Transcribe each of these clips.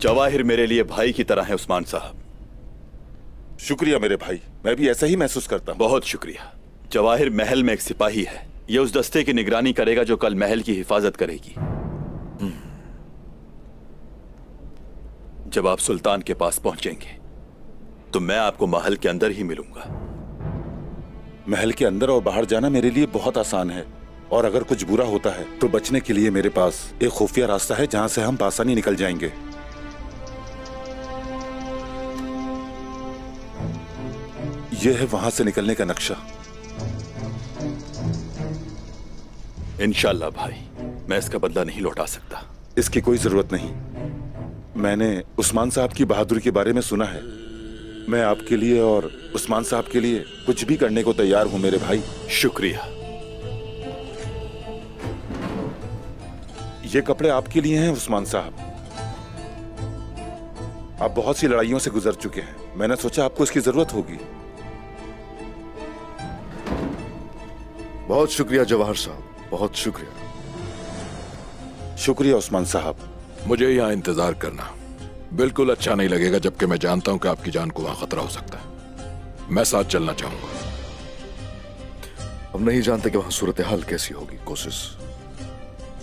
जवाहिर मेरे लिए भाई की तरह है उस्मान साहब। शुक्रिया मेरे भाई, मैं भी ऐसा ही महसूस करता हूँ। बहुत शुक्रिया। जवाहिर महल में एक सिपाही है। ये उस दस्ते की निगरानी करेगा जो कल महल की हिफाजत करेगी। जब आप सुल्तान के पास पहुंचेंगे तो मैं आपको महल के अंदर ही मिलूंगा। महल के अंदर और बाहर जाना मेरे लिए बहुत आसान है, और अगर कुछ बुरा होता है तो बचने के लिए मेरे पास एक खुफिया रास्ता है जहां से हम आसानी निकल जाएंगे। यह है वहां से निकलने का नक्शा। इंशाल्लाह भाई, मैं इसका बदला नहीं लौटा सकता। इसकी कोई जरूरत नहीं। मैंने उस्मान साहब की बहादुरी के बारे में सुना है। मैं आपके लिए और उस्मान साहब के लिए कुछ भी करने को तैयार हूं मेरे भाई। शुक्रिया। ये कपड़े आपके लिए हैं उस्मान साहब। आप बहुत सी लड़ाइयों से गुजर चुके हैं, मैंने सोचा आपको इसकी जरूरत होगी। बहुत शुक्रिया जवाहर साहब, बहुत शुक्रिया। शुक्रिया उस्मान साहब। मुझे यहाँ इंतजार करना बिल्कुल अच्छा नहीं लगेगा, जबकि मैं जानता हूं कि आपकी जान को वहां खतरा हो सकता है। मैं साथ चलना चाहूंगा। हम नहीं जानते कि वहां सूरत हाल कैसी होगी। कोशिश,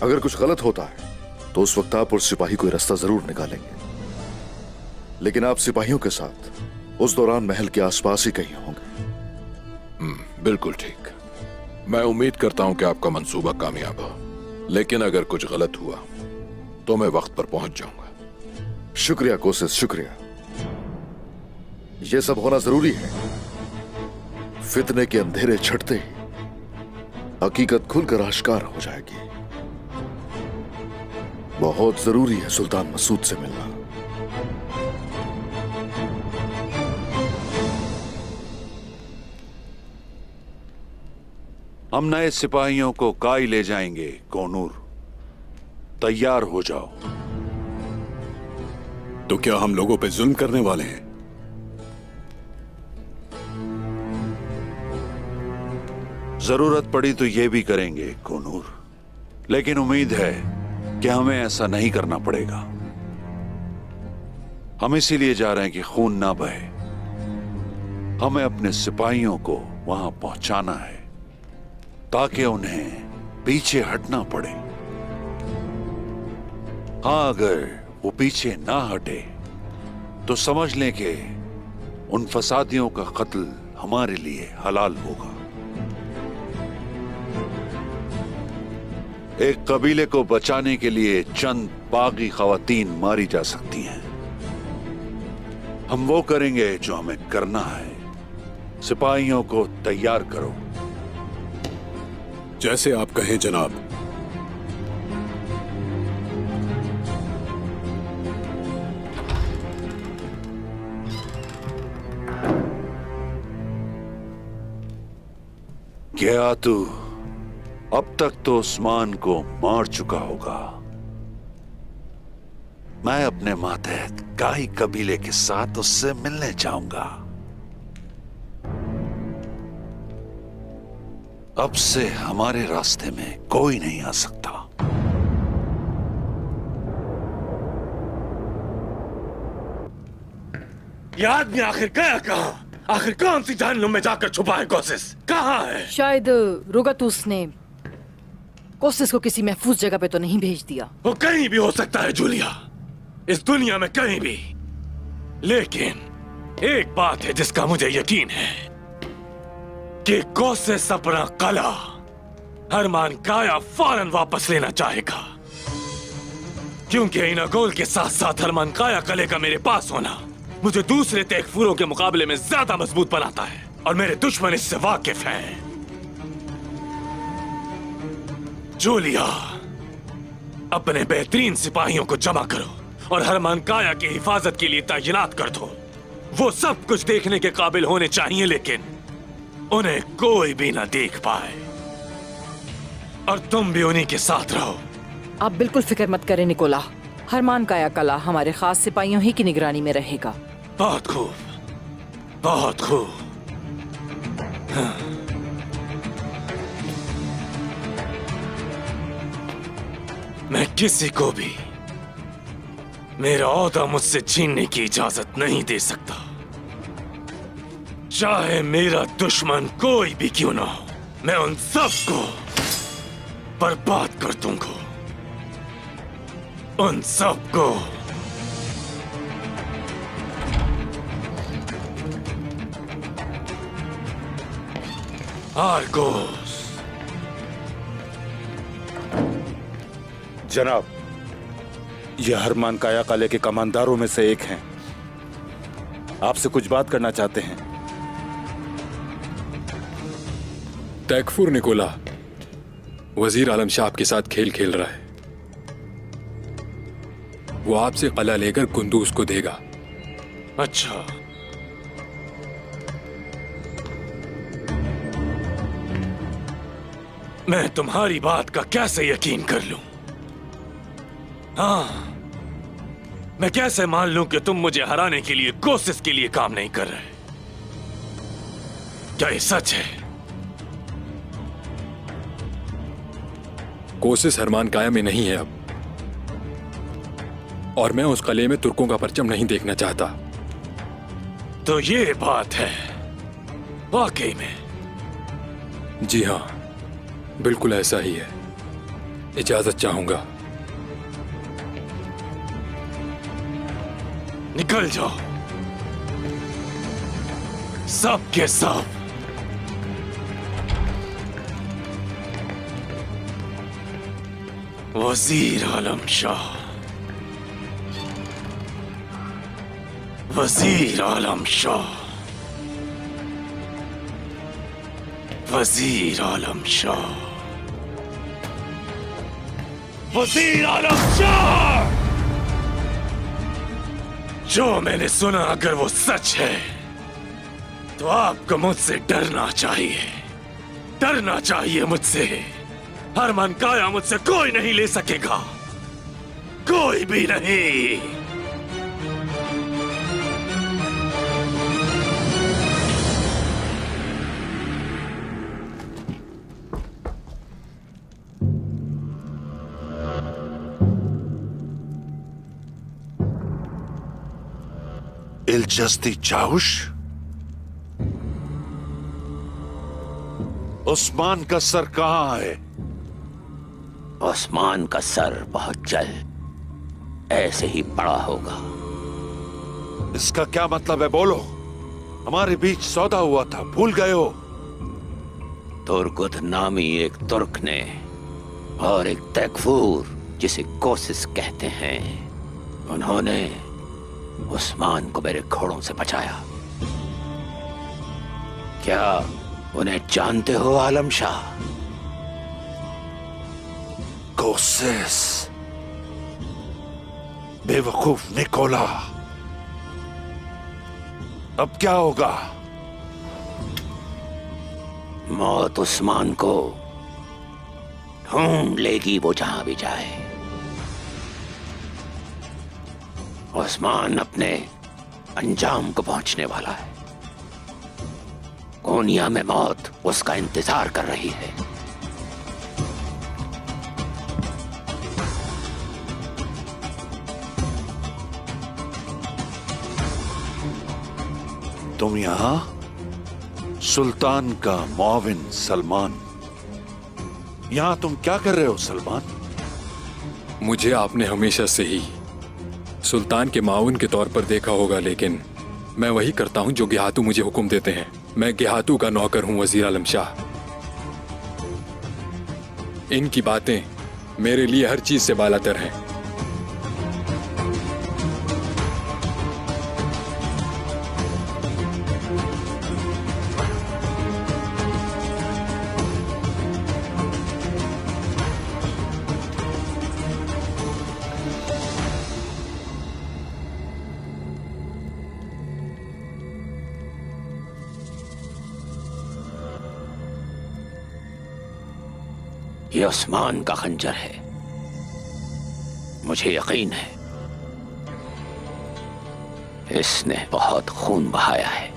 अगर कुछ गलत होता है तो उस वक्त आप और सिपाही कोई रास्ता जरूर निकालेंगे, लेकिन आप सिपाहियों के साथ उस दौरान महल के आसपास ही कहीं होंगे। बिल्कुल ठीक। मैं उम्मीद करता हूं कि आपका मंसूबा कामयाब हो, लेकिन अगर कुछ गलत हुआ तो मैं वक्त पर पहुंच जाऊंगा। शुक्रिया कोशिश, शुक्रिया। यह सब होना जरूरी है। फितने के अंधेरे छटते ही हकीकत खुलकर आश्कार हो जाएगी। बहुत जरूरी है सुल्तान मसूद से मिलना। हम नए सिपाहियों को काई ले जाएंगे। कोनूर, तैयार हो जाओ। तो क्या हम लोगों पे जुल्म करने वाले हैं? जरूरत पड़ी तो ये भी करेंगे कोनूर, लेकिन उम्मीद है कि हमें ऐसा नहीं करना पड़ेगा। हम इसीलिए जा रहे हैं कि खून ना बहे। हमें अपने सिपाहियों को वहां पहुंचाना है ताकि उन्हें पीछे हटना पड़े। हाँ, अगर वो पीछे ना हटे तो समझ लें कि उन फसादियों का कत्ल हमारे लिए हलाल होगा। एक कबीले को बचाने के लिए चंद बागी खवातीन मारी जा सकती हैं। हम वो करेंगे जो हमें करना है। सिपाहियों को तैयार करो। जैसे आप कहें जनाब। क्या तू अब तक तो उस्मान को मार चुका होगा। मैं अपने मातहत काई कबीले के साथ उससे मिलने जाऊंगा। अब से हमारे रास्ते में कोई नहीं आ सकता। ये आदमी आखिर गया कहाँ? आखिर कौन सी जहन्नुम में जाकर छुपा है कोशिश? कहाँ है? शायद रुगतुस ने कोशिश को किसी महफूज जगह पे तो नहीं भेज दिया। वो कहीं भी हो सकता है जूलिया, इस दुनिया में कहीं भी। लेकिन एक बात है जिसका मुझे यकीन है कि कोशिश अपना कला हरमान काया फौरन वापस लेना चाहेगा, क्योंकि इनागोल के साथ साथ हरमान काया कले का मेरे पास होना मुझे दूसरे तेगफुरों के मुकाबले में ज्यादा मजबूत बनाता है, और मेरे दुश्मन इससे वाकिफ हैं। जूलिया, अपने बेहतरीन सिपाहियों को जमा करो और हरमान काया की हिफाजत के लिए तैनात कर दो। वो सब कुछ देखने के काबिल होने चाहिए, लेकिन उन्हें कोई भी ना देख पाए, और तुम भी उन्हीं के साथ रहो। आप बिल्कुल फिक्र मत करें निकोला, हरमान काया कला हमारे खास सिपाहियों ही की निगरानी में रहेगा। बहुत खूब, बहुत खूब। हाँ। मैं मेरा ओहदा मुझसे छीनने की इजाजत नहीं दे सकता, चाहे मेरा दुश्मन कोई भी क्यों ना हो। मैं उन सबको बर्बाद कर दूंगा, उन सबको। आर्गोस। जनाब, यह हरमान काया काले के कमांडरों में से एक हैं। आपसे कुछ बात करना चाहते हैं। तैकफुर निकोला वजीर आलम शाह के साथ खेल खेल रहा है। वो आपसे कला लेकर कुंदूज को देगा। अच्छा, मैं तुम्हारी बात का कैसे यकीन कर लूं? हाँ, मैं कैसे मान लूं कि तुम मुझे हराने के लिए कोशिश के लिए काम नहीं कर रहे? क्या ये सच है? कोशिश हरमान काया में नहीं है अब, और मैं उस कले में तुर्कों का परचम नहीं देखना चाहता। तो ये बात है वाकई में? जी हाँ, बिल्कुल ऐसा ही है। इजाजत चाहूंगा। निकल जाओ सब के सब। वजीर आलम शाह, वजीर आलम शाह, वजीर आलम शाह, वजीर आलम शाह। जो मैंने सुना अगर वो सच है तो आपको मुझसे डरना चाहिए, डरना चाहिए मुझसे। हरमान काया मुझसे कोई नहीं ले सकेगा, कोई भी नहीं। इल्जस्ती चाउश, उस्मान का सर कहां है? उस्मान का सर बहुत जल्द ऐसे ही पड़ा होगा। इसका क्या मतलब है? बोलो, हमारे बीच सौदा हुआ था, भूल गए हो? तुर्गुत नामी एक तुर्क ने और एक तैकफूर जिसे कोशिश कहते हैं, उन्होंने उस्मान को मेरे घोड़ों से बचाया। क्या उन्हें जानते हो आलम शाह? कोशिश, बेवकूफ निकोला। अब क्या होगा? मौत उस्मान को ढूंढ लेगी, वो जहां भी जाए। उस्मान अपने अंजाम को पहुंचने वाला है। कोनिया में मौत उसका इंतजार कर रही है। तुम यहां? सुल्तान का मुआविन सलमान, यहां तुम क्या कर रहे हो सलमान? मुझे आपने हमेशा से ही सुल्तान के माउन के तौर पर देखा होगा, लेकिन मैं वही करता हूं जो गिहातू मुझे हुक्म देते हैं। मैं गिहातू का नौकर हूं वजीर आलम शाह। इनकी बातें मेरे लिए हर चीज से बालातर हैं। ये उस्मान का खंजर है, मुझे यकीन है इसने बहुत खून बहाया है।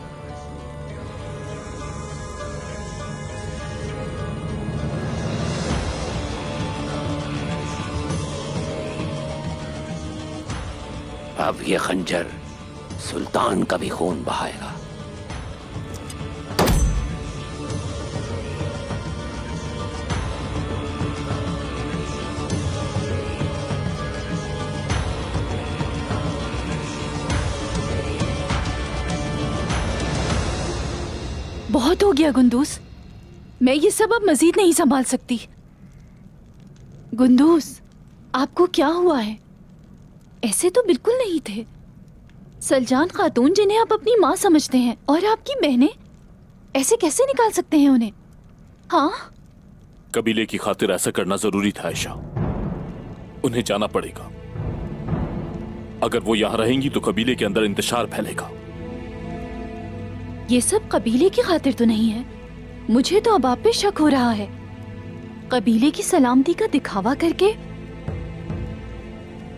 अब ये खंजर सुल्तान का भी खून बहाएगा। बहुत हो गया गुंदूस, मैं ये सब अब मजीद नहीं संभाल सकती। गुंदूस, आपको क्या हुआ है? ऐसे तो बिल्कुल नहीं थे। सलजान खातून जिन्हें आप अपनी माँ समझते हैं और आपकी बहनें, ऐसे कैसे निकाल सकते हैं उन्हें? हाँ, कबीले की खातिर ऐसा करना जरूरी था आयशा। उन्हें जाना पड़ेगा। अगर वो यहाँ रहेंगी तो कबीले के अंदर इंतशार फैलेगा। ये सब कबीले की खातिर तो नहीं है। मुझे तो अब आप पे शक हो रहा है। कबीले की सलामती का दिखावा करके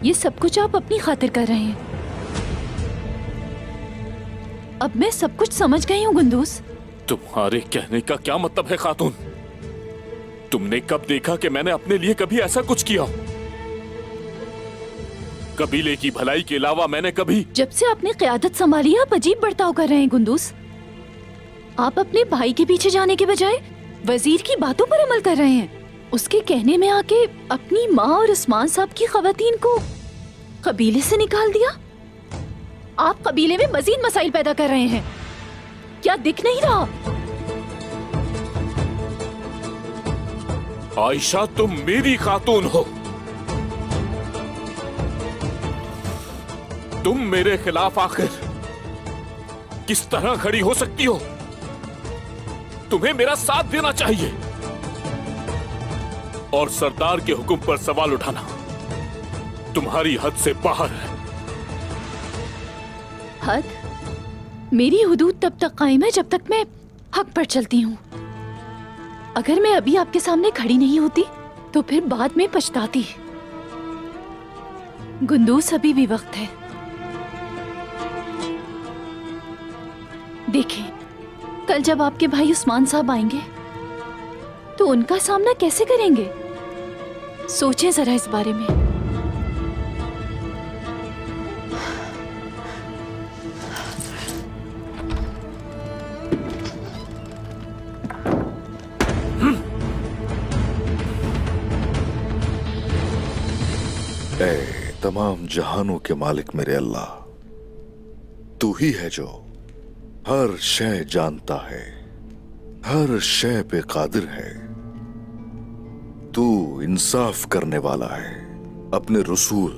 ये सब कुछ आप अपनी खातिर कर रहे हैं। अब मैं सब कुछ समझ गई हूँ गुंदूस। तुम्हारे कहने का क्या मतलब है खातून? तुमने कब देखा कि मैंने अपने लिए कभी ऐसा कुछ किया? कबीले की भलाई के अलावा मैंने कभी... जब से आपने क़यादत संभाली आप अजीब बर्ताव कर रहे हैं गुंदूस। आप अपने भाई के पीछे जाने के बजाय वजीर की बातों पर अमल कर रहे हैं। उसके कहने में आके अपनी माँ और उस्मान साहब की खवातीन को कबीले से निकाल दिया। आप कबीले में मजीद मसाइल पैदा कर रहे हैं। क्या दिख नहीं रहा? आयशा, तुम मेरी खातून हो। तुम मेरे खिलाफ आखिर किस तरह खड़ी हो सकती हो? तुम्हें मेरा साथ देना चाहिए और सरदार के हुक्म पर सवाल उठाना तुम्हारी हद से बाहर है। हद? मेरी हुदूद तब तक कायम है जब तक मैं हक पर चलती हूँ। अगर मैं अभी आपके सामने खड़ी नहीं होती तो फिर बाद में पछताती। गुंदूस, अभी भी वक्त है। देखें, कल जब आपके भाई उस्मान साहब आएंगे तो उनका सामना कैसे करेंगे? सोचें जरा इस बारे में। ऐ तमाम जहानों के मालिक मेरे अल्लाह, तू ही है जो हर शय जानता है, हर शय पे कादिर है। तू इंसाफ करने वाला है। अपने रसूल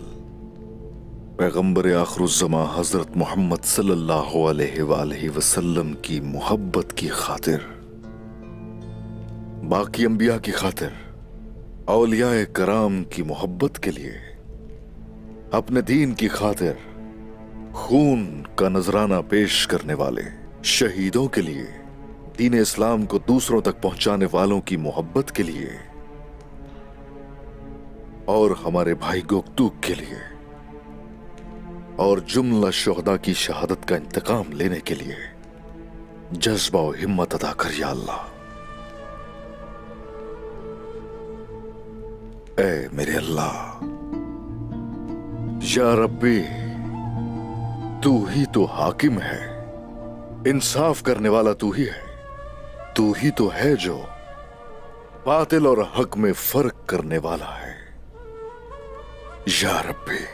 पैगंबर आखिरुज़्ज़मा हजरत मोहम्मद सल्लल्लाहु अलैहि वसल्लम की मोहब्बत की खातिर, बाकी अंबिया की खातिर, औलियाए कराम की मोहब्बत के लिए, अपने दीन की खातिर खून का नजराना पेश करने वाले शहीदों के लिए, दीन इस्लाम को दूसरों तक पहुंचाने वालों की मोहब्बत के लिए और हमारे भाई गोकतूक के लिए और जुमला शुहदा की शहादत का इंतकाम लेने के लिए जज्बा और हिम्मत अदा कर या अल्लाह। ऐ मेरे अल्लाह, या रब्बी, तू ही तो हाकिम है, इंसाफ करने वाला तू ही है। तू ही तो है जो बातिल और हक में फर्क करने वाला है। या रब्बी,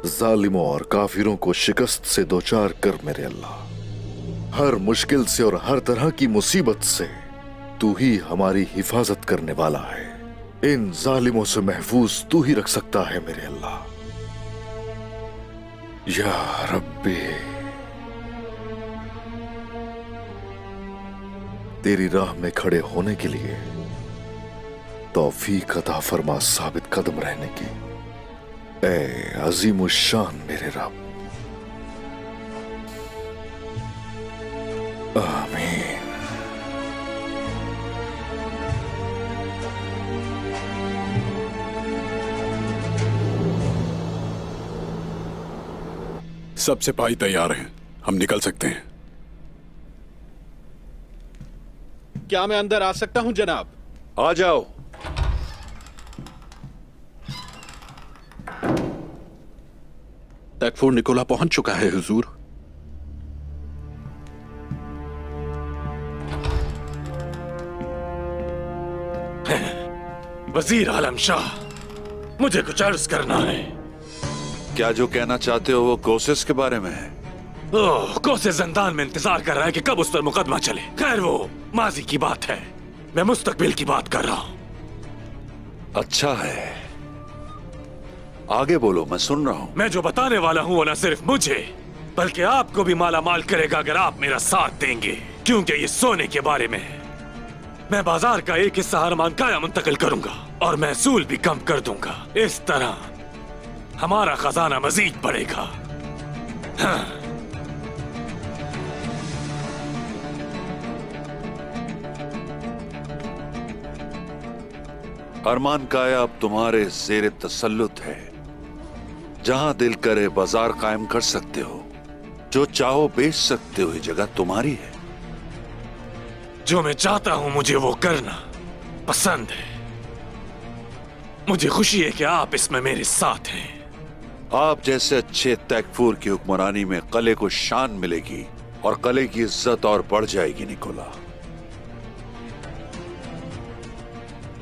जालिमों और काफिरों को शिकस्त से दोचार कर मेरे अल्लाह। हर मुश्किल से और हर तरह की मुसीबत से तू ही हमारी हिफाजत करने वाला है। इन जालिमों से महफूज तू ही रख सकता है मेरे अल्लाह। या रब्बी, तेरी राह में खड़े होने के लिए तौफीक अता फरमा साबित कदम रहने की। ऐ अजीमुश्शान मेरे रब, आमीन। सब सिपाही तैयार हैं, हम निकल सकते हैं। क्या मैं अंदर आ सकता हूं जनाब? आ जाओ। तैकफूर निकोला पहुंच चुका है हुजूर। वजीर आलम शाह, मुझे कुछ अर्ज करना है। क्या जो कहना चाहते हो वो कोशिश के बारे में है? ओह, कोशिश जिंदान में इंतजार कर रहा है कि कब उस पर मुकदमा चले। खैर, वो माजी की बात है, मैं मुस्तकबिल की बात कर रहा हूँ। अच्छा है, आगे बोलो, मैं सुन रहा हूँ। मैं जो बताने वाला हूँ वो न सिर्फ मुझे बल्कि आपको भी माला माल करेगा अगर आप मेरा साथ देंगे, क्योंकि ये सोने के बारे में है। मैं बाजार का एक हिस्सा हरमान काया मुंतकिल करूंगा और महसूल भी कम कर दूंगा। इस तरह हमारा खजाना मजीद बढ़ेगा। हाँ। अरमान काया अब तुम्हारे ज़ेरे तसल्लुत है। जहां दिल करे बाजार कायम कर सकते हो, जो चाहो बेच सकते हो, ये जगह तुम्हारी है। जो मैं चाहता हूं मुझे वो करना पसंद है। मुझे खुशी है कि आप इसमें मेरे साथ हैं। आप जैसे अच्छे तैकफूर की हुक्मरानी में कले को शान मिलेगी और कले की इज्जत और बढ़ जाएगी निकोला।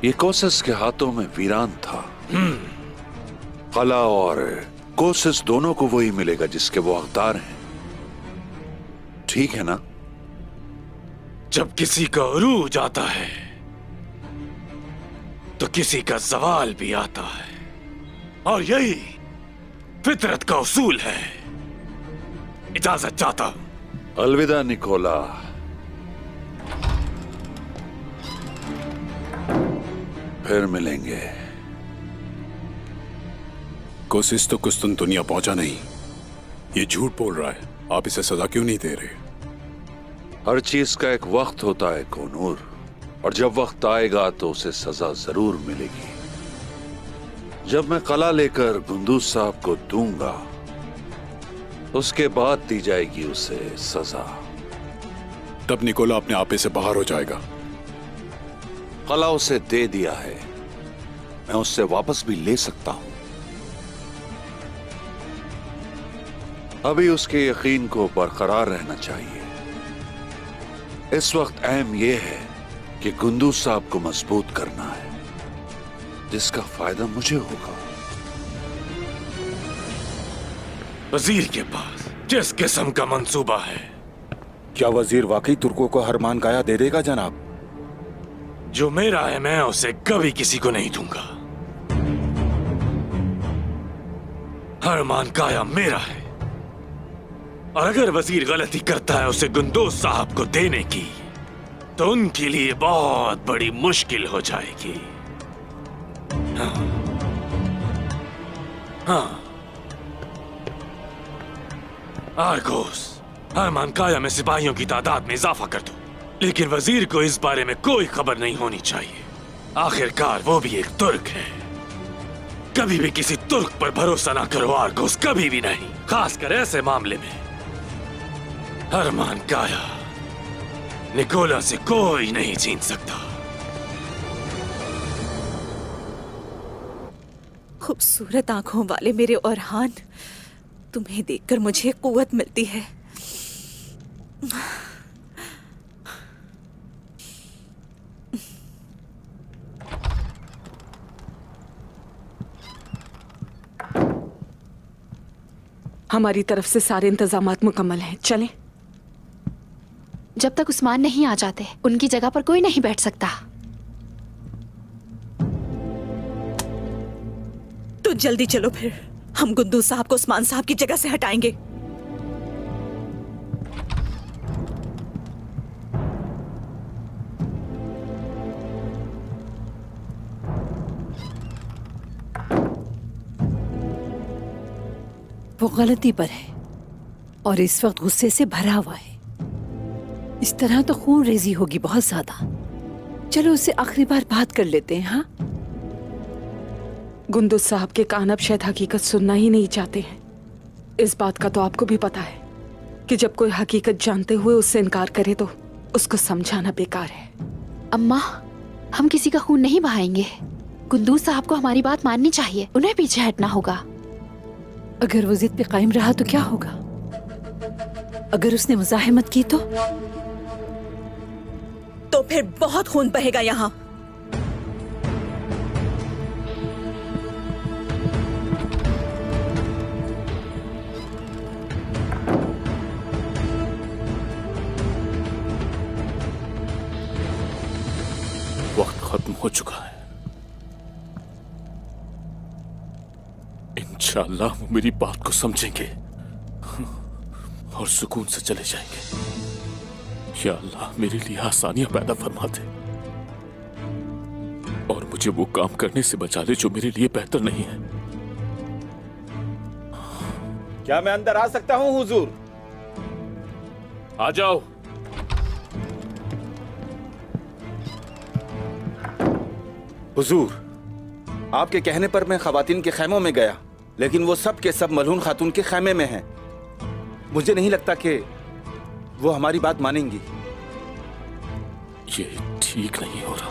ये कोसिस के हाथों में वीरान था। कला और कोसिस दोनों को वही मिलेगा जिसके वो हकदार हैं। ठीक है ना? जब किसी का उरूज आता है तो किसी का सवाल भी आता है, और यही फितरत का उसूल है। इजाजत चाहता हूं। अलविदा निकोला। फिर मिलेंगे। कोशिश तो कुस्तुन दुनिया पहुंचा नहीं, ये झूठ बोल रहा है। आप इसे सजा क्यों नहीं दे रहे? हर चीज का एक वक्त होता है कोनूर, और जब वक्त आएगा तो उसे सजा जरूर मिलेगी। जब मैं कला लेकर गुंदूस साहब को दूंगा, उसके बाद दी जाएगी उसे सजा। तब निकोला अपने आपे से बाहर हो जाएगा। कला उसे दे दिया है, मैं उससे वापस भी ले सकता हूं। अभी उसके यकीन को बरकरार रहना चाहिए। इस वक्त अहम यह है कि गुंदूस साहब को मजबूत करना है, जिसका फायदा मुझे होगा। वजीर के पास जिस किस्म का मंसूबा है। क्या वजीर वाकई तुर्कों को हरमान काया दे देगा जनाब? जो मेरा है मैं उसे कभी किसी को नहीं दूंगा। हरमान काया मेरा है, और अगर वजीर गलती करता है उसे गुंदूस साहब को देने की, तो उनके लिए बहुत बड़ी मुश्किल हो जाएगी। हाँ। आर्गोस, हरमान काया में सिपाहियों की तादाद में इजाफा कर दो, लेकिन वजीर को इस बारे में कोई खबर नहीं होनी चाहिए। आखिरकार वो भी एक तुर्क है। कभी भी किसी तुर्क पर भरोसा ना करो आर्गोस, कभी भी नहीं, खासकर ऐसे मामले में। हरमान काया निकोला से कोई नहीं छीन सकता। खूबसूरत आंखों वाले मेरे ओरहान, तुम्हें देखकर मुझे कुव्वत मिलती है। हमारी तरफ से सारे इंतजामात मुकम्मल हैं, चलें। जब तक उस्मान नहीं आ जाते, उनकी जगह पर कोई नहीं बैठ सकता। तो जल्दी चलो, फिर हम गुंदूस साहब को उस्मान साहब की जगह से हटाएंगे। वो गलती पर है और इस वक्त गुस्से से भरा हुआ है। इस तरह तो खून रेजी होगी बहुत ज्यादा। चलो उससे आखिरी बार बात कर लेते हैं। हाँ, गुंदूस साहब के कान अब शायद हकीकत सुनना ही नहीं चाहते हैं। इस बात का तो आपको भी पता है कि जब कोई हकीकत जानते हुए उससे इनकार करे तो उसको समझाना बेकार है। अम्मा, हम किसी का खून नहीं बहाएंगे। गुंदूस साहब को हमारी बात माननी चाहिए, उन्हें पीछे हटना होगा। अगर वो जिद पे कायम रहा तो क्या होगा? अगर उसने मुजाहिमत की तो फिर बहुत खून बहेगा यहाँ। वक्त खत्म हो चुका है। इंशाअल्लाह वो मेरी बात को समझेंगे और सुकून से चले जाएंगे। या अल्लाह मेरे लिए आसानियां पैदा फरमा दे और मुझे वो काम करने से बचा ले जो मेरे लिए बेहतर नहीं है। क्या मैं अंदर आ सकता हूं हुजूर? आ जाओ। हुजूर, आपके कहने पर मैं खवातीन के खैमों में गया, लेकिन वो सब के सब मलहून खातून के खैमे में हैं। मुझे नहीं लगता कि वो हमारी बात मानेंगी। ये ठीक नहीं हो रहा।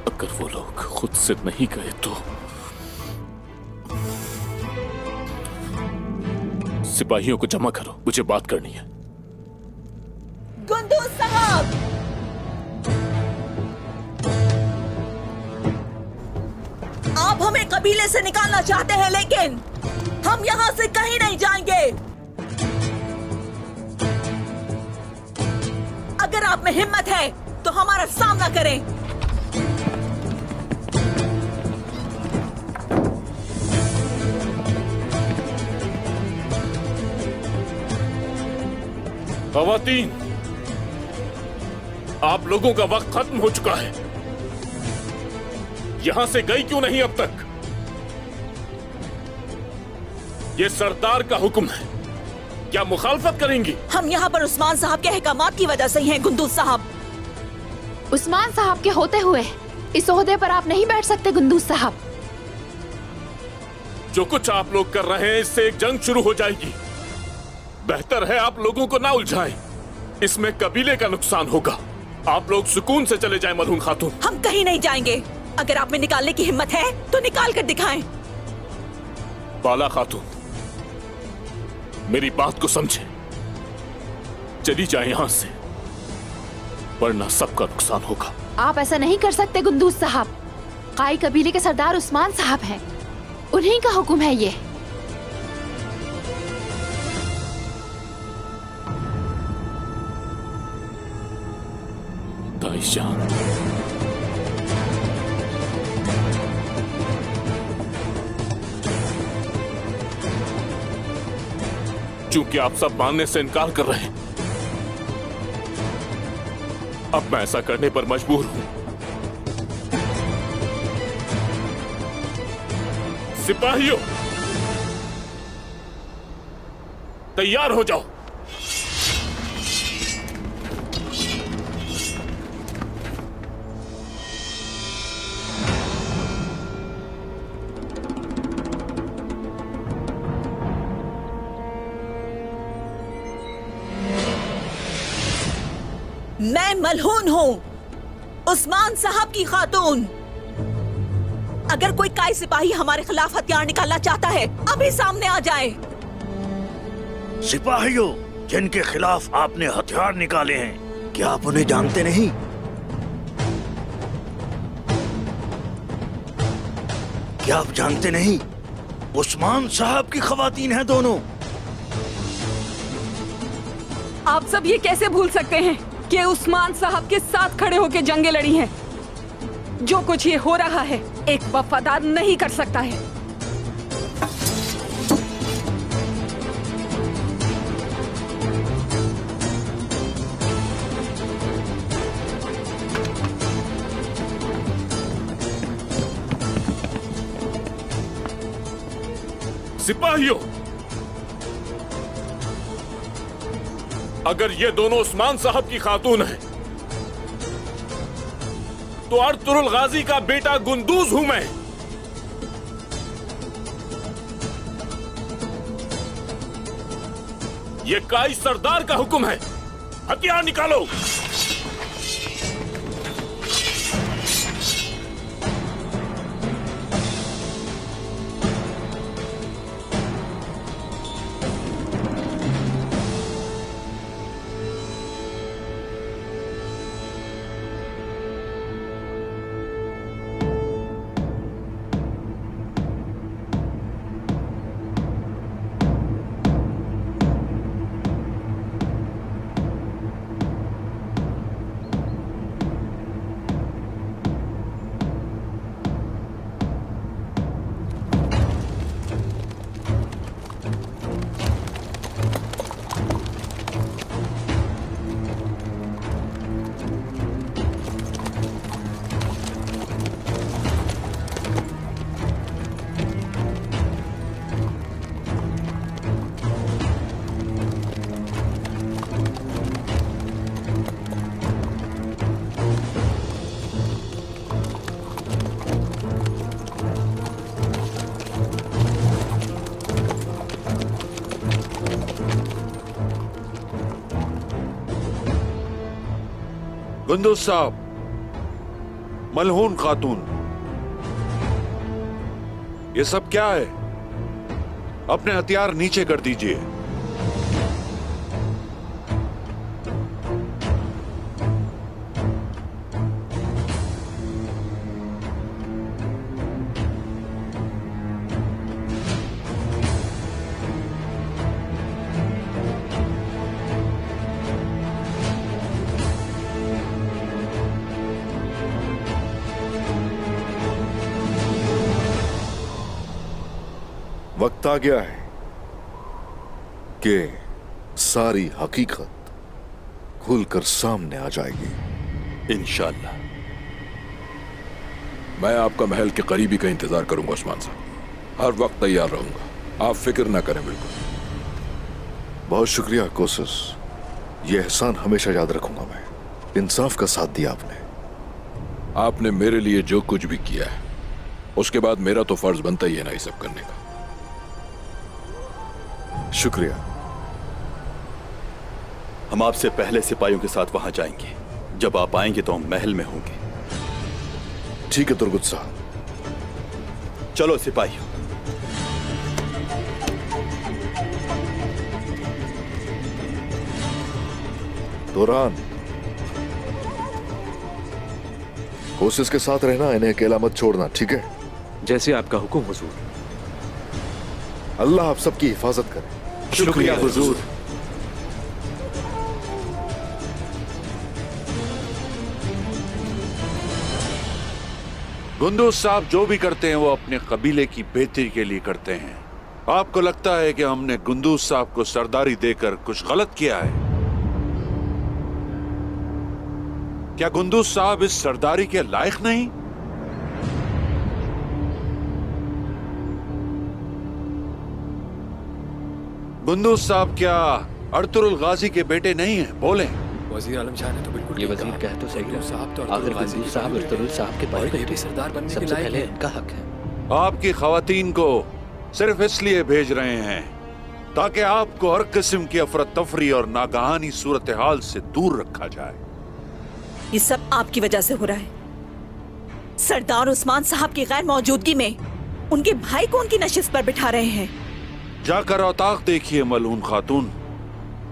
अगर वो लोग खुद से नहीं गए तो सिपाहियों को जमा करो, मुझे बात करनी है। गुंदूज साहब, आप हमें कबीले से निकालना चाहते हैं, लेकिन हम यहाँ से कहीं नहीं जाएंगे। अगर आप में हिम्मत है तो हमारा सामना करें। खवातीन, आप लोगों का वक्त खत्म हो चुका है। यहां से गई क्यों नहीं अब तक? ये सरदार का हुक्म है, क्या मुखालफत करेंगी? हम यहाँ पर उस्मान साहब के अहकामात की वजह से ही हैं, गुंदूज साहब। उस्मान साहब के होते हुए इस ओहदे पर आप नहीं बैठ सकते गुंदूज साहब। जो कुछ आप लोग कर रहे हैं इससे एक जंग शुरू हो जाएगी। बेहतर है आप लोगों को ना उलझाएं, इसमें कबीले का नुकसान होगा। आप लोग सुकून से चले जाएं मलहून खातून। हम कहीं नहीं जाएंगे। अगर आप में निकालने की हिम्मत है तो निकाल कर दिखाएं। बाला खातून, मेरी बात को समझे, चली जाए यहां से, वरना सबका नुकसान होगा। आप ऐसा नहीं कर सकते गुंदूज साहब। काई कबीले के सरदार उस्मान साहब हैं, उन्हीं का हुक्म है ये। ताईजान, चूंकि आप सब मानने से इनकार कर रहे हैं, अब मैं ऐसा करने पर मजबूर हूं। सिपाहियों, तैयार हो जाओ। मैं मलहून हूँ, उस्मान साहब की खातून। अगर कोई काई सिपाही हमारे खिलाफ हथियार निकालना चाहता है, अभी सामने आ जाए। सिपाहियों, जिनके खिलाफ आपने हथियार निकाले हैं, क्या आप उन्हें जानते नहीं? क्या आप जानते नहीं? उस्मान साहब की खवातीन हैं दोनों। आप सब ये कैसे भूल सकते हैं कि उस्मान साहब के साथ खड़े होकर जंगें लड़ी हैं? जो कुछ ये हो रहा है एक वफादार नहीं कर सकता है। सिपाहियों, अगर ये दोनों उस्मान साहब की खातून हैं, तो अर्तुरुल गाजी का बेटा गुंदूज हूं मैं। ये काई सरदार का हुक्म है, हथियार निकालो। गुंदुस साहब, मलहून खातून, ये सब क्या है? अपने हथियार नीचे कर दीजिए। वक्त आ गया है कि सारी हकीकत खुलकर सामने आ जाएगी। इंशाल्लाह। मैं आपका महल के करीबी का इंतजार करूंगा उस्मान साहब। हर वक्त तैयार रहूंगा, आप फिक्र ना करें। बिल्कुल। बहुत शुक्रिया कोशिश, ये एहसान हमेशा याद रखूंगा मैं। इंसाफ का साथ दिया आपने। आपने मेरे लिए जो कुछ भी किया है, उसके बाद मेरा तो फर्ज बनता ही है ना ये सब करने का। शुक्रिया। हम आपसे पहले सिपाहियों के साथ वहां जाएंगे। जब आप आएंगे तो हम महल में होंगे। ठीक है तुर्गुत साहब। चलो सिपाहियों। दौरान कोशिश के साथ रहना, इन्हें अकेला मत छोड़ना, ठीक है? जैसे आपका हुक्म हुजूर। अल्लाह आप सबकी हिफाजत करे। शुक्रिया हुजूर। गुंदुस साहब जो भी करते हैं वो अपने कबीले की बेहतरी के लिए करते हैं। आपको लगता है कि हमने गुंदुस साहब को सरदारी देकर कुछ गलत किया है? क्या गुंदुस साहब इस सरदारी के लायक नहीं? गुंदुस साहब क्या अर्तुरुल गाजी के बेटे नहीं हैं? बोलें। वजीर आलम शाह ने तो बिल्कुल ये वजीर कह तो सही साहब तो आखिर गुंदुस साहब अर्तुरुल साहब के भाई बेटे सरदार बनने के सबसे लायक पहले हैं। इनका हक है। आपकी खवातीन को सिर्फ इसलिए भेज रहे हैं ताकि आपको हर किस्म की अफरा तफरी और नागहानी सूरत हाल से दूर रखा जाए। ये सब आपकी वजह से हो रहा है। सरदार उस्मान साहब की गैर मौजूदगी में उनके भाई को उनकी नशिस्त पर बिठा रहे हैं। जाकर औताक देखिए मलून खातून,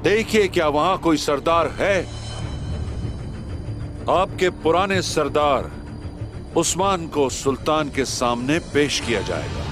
देखिए क्या वहां कोई सरदार है? आपके पुराने सरदार उस्मान को सुल्तान के सामने पेश किया जाएगा।